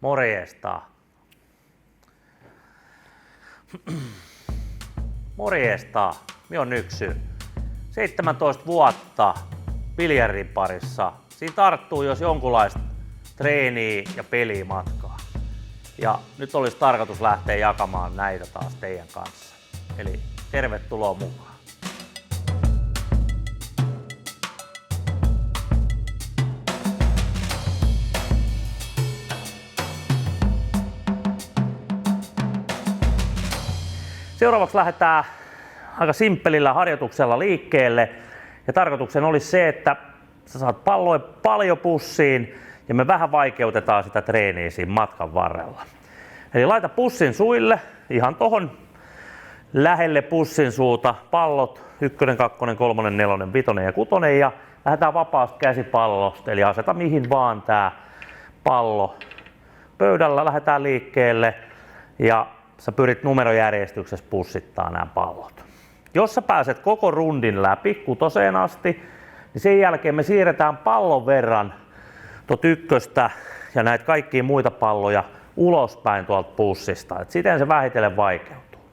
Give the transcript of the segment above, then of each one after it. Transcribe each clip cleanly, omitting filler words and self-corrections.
Morjesta. Morjesta. Minä on Nyksy. 17 vuotta biljardin parissa. Siinä tarttuu jos jonkunlaista treeniä ja peliä matkaa. Ja nyt olisi tarkoitus lähteä jakamaan näitä taas teidän kanssa. Eli tervetuloa mukaan. Seuraavaksi lähdetään aika simppelillä harjoituksella liikkeelle. Ja tarkoituksena olisi se, että sä saat palloja paljon pussiin ja me vähän vaikeutetaan sitä treeniä siinä matkan varrella. Eli laita pussin suille, ihan tohon lähelle pussin suuta, pallot 1, 2, 3, 4, 5 ja 6 ja lähdetään vapaasta käsipallosta. Eli aseta mihin vaan tää pallo pöydällä, lähdetään liikkeelle ja sä pyrit numerojärjestyksessä pussittaa nämä pallot. Jos sä pääset koko rundin läpi 6 asti, niin sen jälkeen me siirretään pallon verran ykköstä ja näitä kaikkia muita palloja ulospäin tuolta pussista. Et siten se vähitellen vaikeutuu.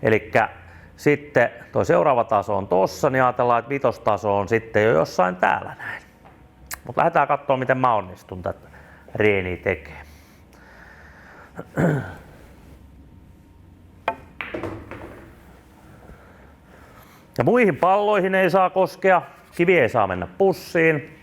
Elikkä sitten toi seuraava taso on tossa, niin ajatellaan, että 5. taso on sitten jo jossain täällä näin. Mutta lähdetään katsoa, miten mä onnistun tätä reeniä tekemään. Ja muihin palloihin ei saa koskea, kivi ei saa mennä pussiin.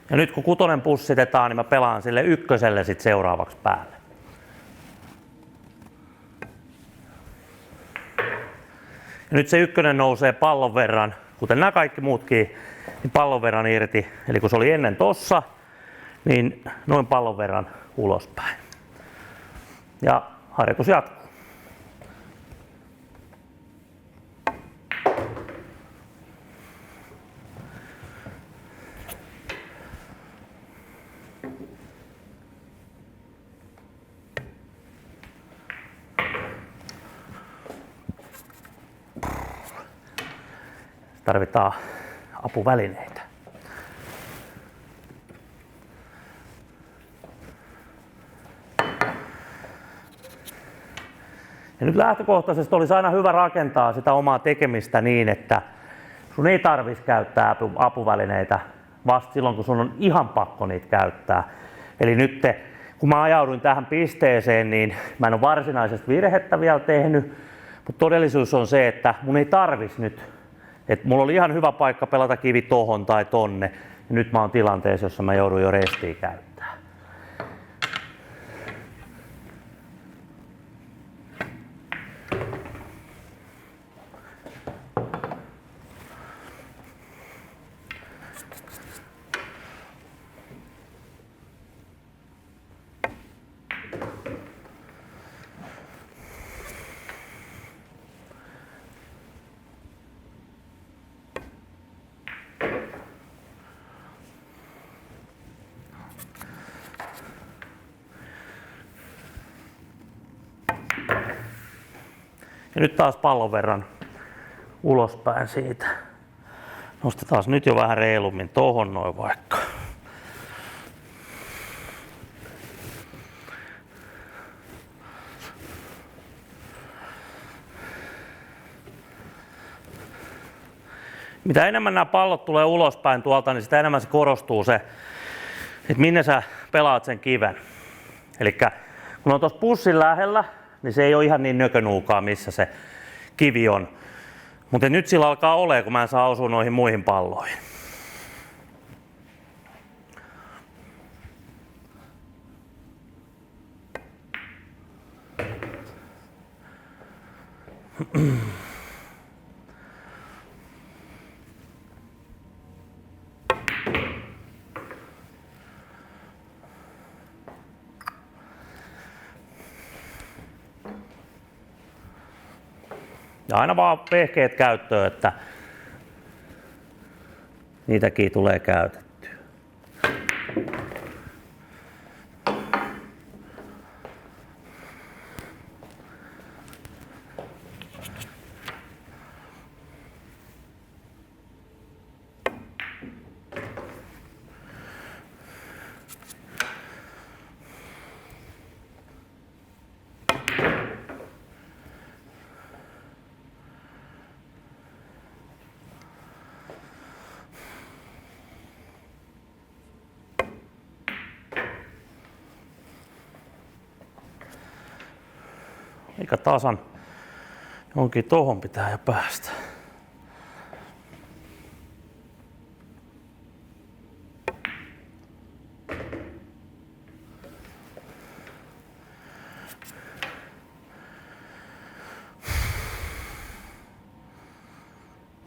Ja nyt kun 6 pussitetaan, niin mä pelaan sille 1 sit seuraavaksi päälle. Ja nyt se 1 nousee pallon verran, kuten nämä kaikki muutkin, niin pallon verran irti. Eli kun se oli ennen tossa, niin noin pallon verran ulospäin. Ja harjoitus jatkuu. Tarvitaan apuvälineitä. Ja nyt lähtökohtaisesti olisi aina hyvä rakentaa sitä omaa tekemistä niin, että sun ei tarvitsisi käyttää apuvälineitä vasta silloin, kun sun on ihan pakko niitä käyttää. Eli nyt kun mä ajauduin tähän pisteeseen, niin mä en ole varsinaisesti virhettä vielä tehnyt, mutta todellisuus on se, että mun ei tarvitsisi nyt. Et mulla oli ihan hyvä paikka pelata kivi tohon tai tonne. Ja nyt mä oon tilanteessa, jossa mä joudun jo restiä käyttämään. Ja nyt taas pallon verran ulospäin siitä. Nostetaan nyt jo vähän reilummin tohon noin vaikka. Mitä enemmän nämä pallot tulee ulospäin tuolta, niin sitä enemmän se korostuu se, että minne sä pelaat sen kiven. Elikkä kun on tuossa pussin lähellä, niin se ei ole ihan niin nökönuukaa, missä se kivi on. Mutta nyt sillä alkaa olemaan, kun mä en saa osua noihin muihin palloihin. Ja aina vaan vehkeet käyttöön, että niitäkin tulee käytettyä. Eikä tasan johonkin tohon pitää jo päästä.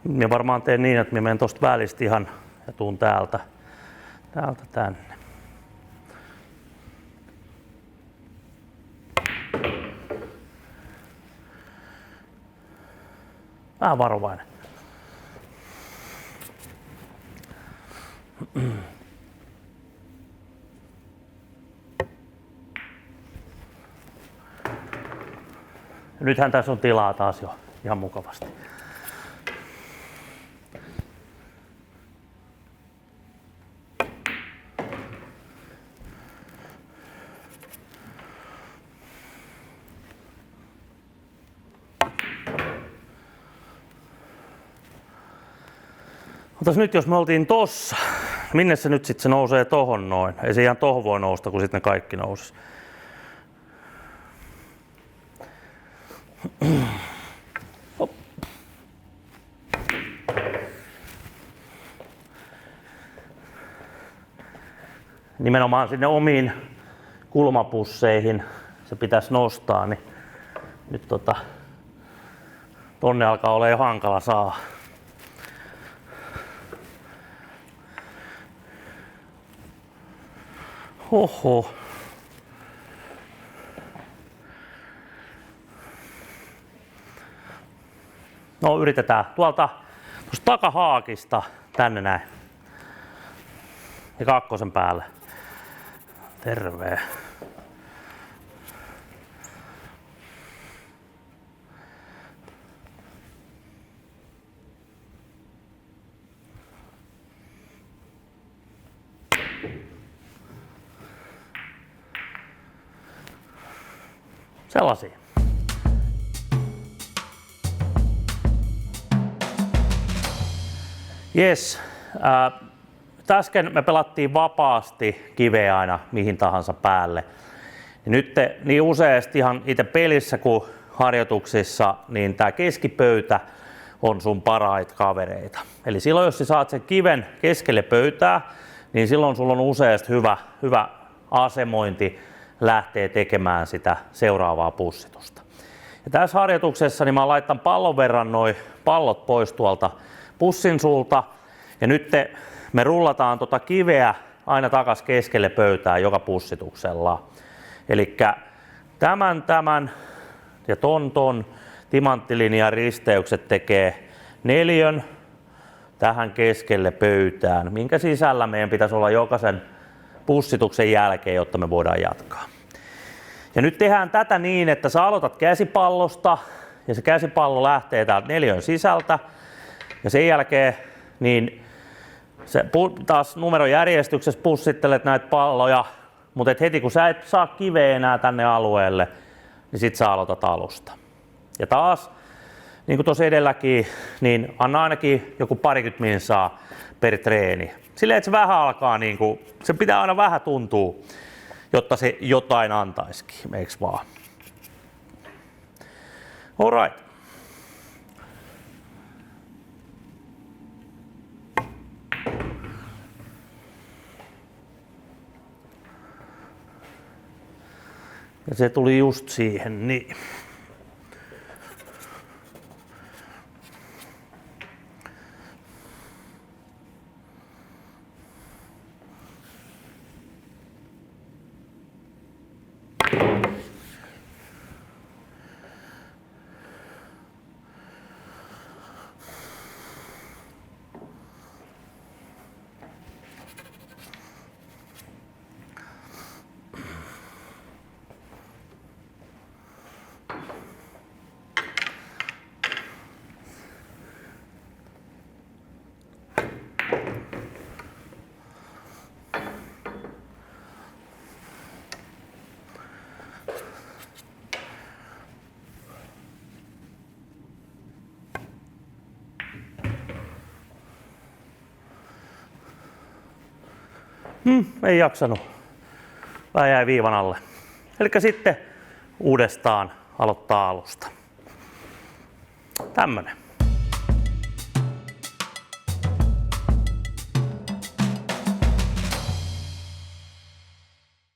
Minä varmaan teen niin, että minä menen tosta välistä ihan ja tuun täältä tänne. Vähän varovainen. Nythän tässä on tilaa taas jo ihan mukavasti. Otas nyt jos me oltiin tossa, minne se nyt sitten se nousee tohon noin? Ei se ihan tohon voi nousta, kun sitten ne kaikki nousis. Nimenomaan sinne omiin kulmapusseihin se pitäisi nostaa, niin nyt tonne alkaa olla jo hankala saada. Oho. No yritetään tuolta takahaakista tänne näin. Ja kakkosen päälle. Terve. Sellaisia. Jes. Äsken me pelattiin vapaasti kiveä aina mihin tahansa päälle. Ja nyt niin useasti ihan itse pelissä kuin harjoituksissa, niin tämä keskipöytä on sun parhaita kavereita. Eli silloin jos sä saat sen kiven keskelle pöytää, niin silloin sulla on useasti hyvä asemointi lähtee tekemään sitä seuraavaa pussitusta. Ja tässä harjoituksessa niin mä laitan pallon verran noi pallot pois tuolta pussin suulta ja nyt me rullataan tota kiveä aina takas keskelle pöytää joka pussituksella. Eli tämän ja ton timanttilinjan risteykset tekee neliön tähän keskelle pöytään, minkä sisällä meidän pitäisi olla jokaisen pussituksen jälkeen, jotta me voidaan jatkaa. Ja nyt tehdään tätä niin, että sä aloitat käsipallosta ja se käsipallo lähtee täältä neliön sisältä ja sen jälkeen niin se taas numerojärjestyksessä pussittelet näitä palloja, mutta heti kun sä et saa kiveä enää tänne alueelle, niin sit sä aloitat alusta. Ja taas, niin kuin tuossa edelläkin, niin anna ainakin joku 20 minsaa per treeni. Silleen, että se vähän alkaa, niin kuin, se pitää aina vähän tuntua, jotta se jotain antaisikin, eiks vaan? Alright. Ja se tuli just siihen, niin. Ei jaksanut. Vähän jäi viivan alle. Eli sitten uudestaan aloittaa alusta. Tämmönen.